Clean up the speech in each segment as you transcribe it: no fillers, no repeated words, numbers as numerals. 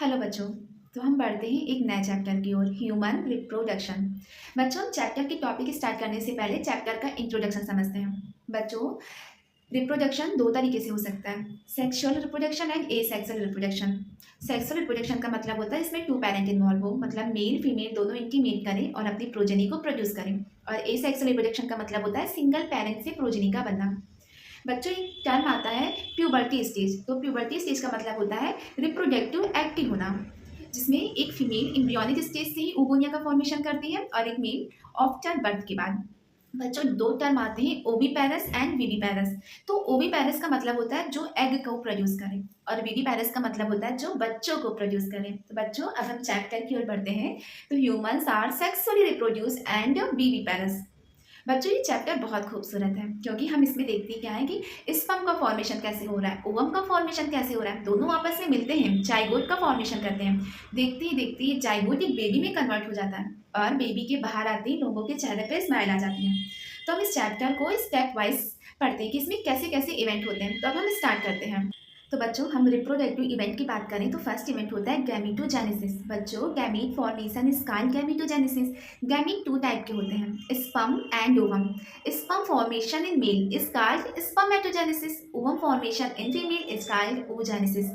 Hello बच्चों। तो हम बढ़ते हैं एक नए चैप्टर की ओर, ह्यूमन रिप्रोडक्शन। बच्चों, हम चैप्टर की टॉपिक स्टार्ट करने से पहले चैप्टर का इंट्रोडक्शन समझते हैं। बच्चों, रिप्रोडक्शन दो तरीके से हो सकता है, sexual reproduction and asexual reproduction. Sexual reproduction का मतलब होता है इसमें टू पेरेंट इन्वॉल्व हो, मतलब मेल फीमेल दोनों इनकी मेट करें और अपनी प्रोजेनी को प्रोड्यूस करें। और एसेक्सुअल रिप्रोडक्शन का मतलब होता है सिंगल पेरेंट से प्रोजेनी का बनना। बच्चों, एक टर्म आता है प्यूबर्टी स्टेज। तो प्यूबर्टी स्टेज का मतलब होता है रिप्रोडक्टिव एक्टिव होना, जिसमें एक फीमेल एम्ब्रियोनिक स्टेज से ही ओवोनिया का फॉर्मेशन करती है और एक मेल आफ्टर बर्थ के बाद। बच्चों, दो टर्म आते हैं, ओवीपेरस एंड विविपेरस। तो ओवीपेरस का मतलब होता है जो एग को प्रोड्यूस करे और विविपेरस का मतलब होता है जो बच्चों को प्रोड्यूस करे। तो बच्चों, अब हम चैप्टर की ओर बढ़ते हैं। तो humans are sexually reproduce and viviparous. बच्चों, ये चैप्टर बहुत खूबसूरत है क्योंकि हम इसमें देखते क्या है कि स्पर्म का फॉर्मेशन कैसे हो रहा है, ओवम का फॉर्मेशन कैसे हो रहा है, दोनों आपस में मिलते हैं, जाइगोट का फॉर्मेशन करते हैं। देखते ही जाइगोट एक बेबी में कन्वर्ट हो जाता है और बेबी के बाहर आते ही लोगों के चेहरे पे स्माइल आ जाती है। तो हम इस चैप्टर को स्टेप वाइज पढ़ते हैं कि इसमें कैसे कैसे इवेंट होते हैं। तो अब हम स्टार्ट करते हैं। तो बच्चों, हम रिप्रोडक्टिव इवेंट की बात करें तो फर्स्ट इवेंट होता है गैमीटोजेनेसिस। बच्चों, gamete formation is called gametogenesis. Gamete two type के होते हैं, sperm and ovum. Sperm formation in male is called spermatogenesis. Ovum formation in female is called oogenesis.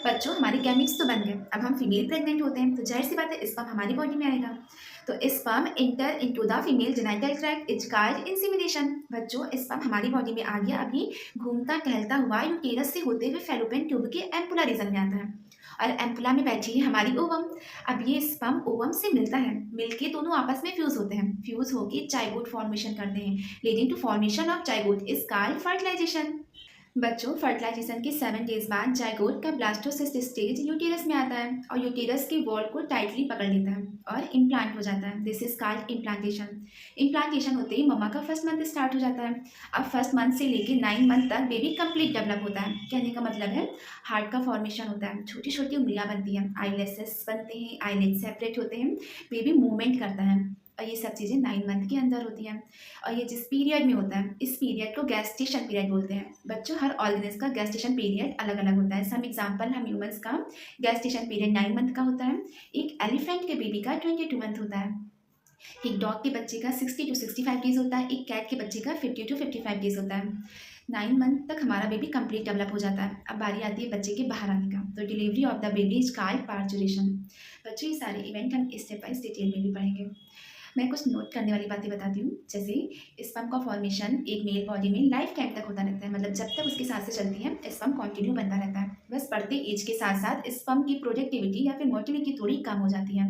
बच्चों, हमारे गैमीट्स तो बन गए, अब हम फीमेल प्रेग्नेंट होते हैं तो जाहिर सी बात है स्पर्म हमारी बॉडी में आएगा। तो sperm inter into the female genital tract is called insemination. बच्चों, स्पर्म हमारी बॉडी में आ गया, अभी घूमता टहलता हुआ यूटेरस से होते हुए फैलोपियन ट्यूब के एम्पुला रीजन में आता है और एम्पुला में बैठी है हमारी ओवम। अब ये स्पर्म ओवम से मिलता है, मिलके दोनों आपस में फ्यूज होते हैं, फ्यूज होके जाइगोट फॉर्मेशन करते हैं, leading to formation of zygote is called fertilization. बच्चों, फर्टिलाइजेशन के 7 डेज बाद जाइगोट का ब्लास्टोसिस्ट स्टेज यूटेरस में आता है और यूटेरस के वॉल को टाइटली पकड़ लेता है और इम्प्लांट हो जाता है। This is called implantation. Implantation होते ही मम्मा का फर्स्ट मंथ स्टार्ट हो जाता है। अब फर्स्ट मंथ से लेकर 9 मंथ तक बेबी कंप्लीट डेवलप होता है। कहने का मतलब है हार्ट का फॉर्मेशन होता है, छोटी छोटी उंगलियां बनती हैं, आईलेसेस बनते हैं, आईलेट सेपरेट होते हैं, बेबी मूवमेंट करता है और ये सब चीज़ें 9 मंथ के अंदर होती हैं। और ये जिस पीरियड में होता है इस पीरियड को गैस्टेशन पीरियड बोलते हैं। बच्चों, हर ऑर्गेनिज्म का गैस्टेशन पीरियड अलग अलग होता है। सम एग्जांपल, हम ह्यूमंस का गैस्टेशन पीरियड 9 मंथ का होता है, एक एलिफेंट के बेबी का 22 मंथ होता है, एक डॉग के बच्चे का 60 to 65 डेज होता है, एक कैट के बच्चे का 50 to 55 डेज होता है। 9 मंथ तक हमारा बेबी कंप्लीट डेवलप हो जाता है। अब बारी आती है बच्चे के बाहर आने का, तो delivery of the baby is called parturition. बच्चों, ये सारे इवेंट हम स्टेप बाय डिटेल में भी पढ़ेंगे। मैं कुछ नोट करने वाली बातें बताती हूँ, जैसे स्पर्म का फॉर्मेशन एक मेल बॉडी में लाइफ टाइम तक होता रहता है, मतलब जब तक उसकी सांसें चलती हैं स्पर्म कंटिन्यू बनता रहता है। बस बढ़ते एज के साथ साथ स्पर्म की प्रोडक्टिविटी या फिर मोटिलिटी थोड़ी कम हो जाती है।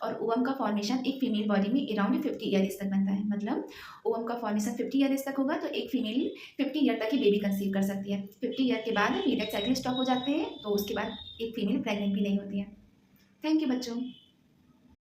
और ओवम का फॉर्मेशन एक फीमेल बॉडी में अराउंड 50 ईयर्स तक बनता है, मतलब ओवम का फॉर्मेशन 50 ईयर्स तक होगा तो एक फीमेल 50 ईयर तक ही बेबी कंसीव कर सकती है। 50 ईयर के बाद पीरियड साइकिल स्टॉप हो जाते हैं, तो उसके बाद एक फीमेल प्रेग्नेंट भी नहीं होती है। थैंक यू बच्चों।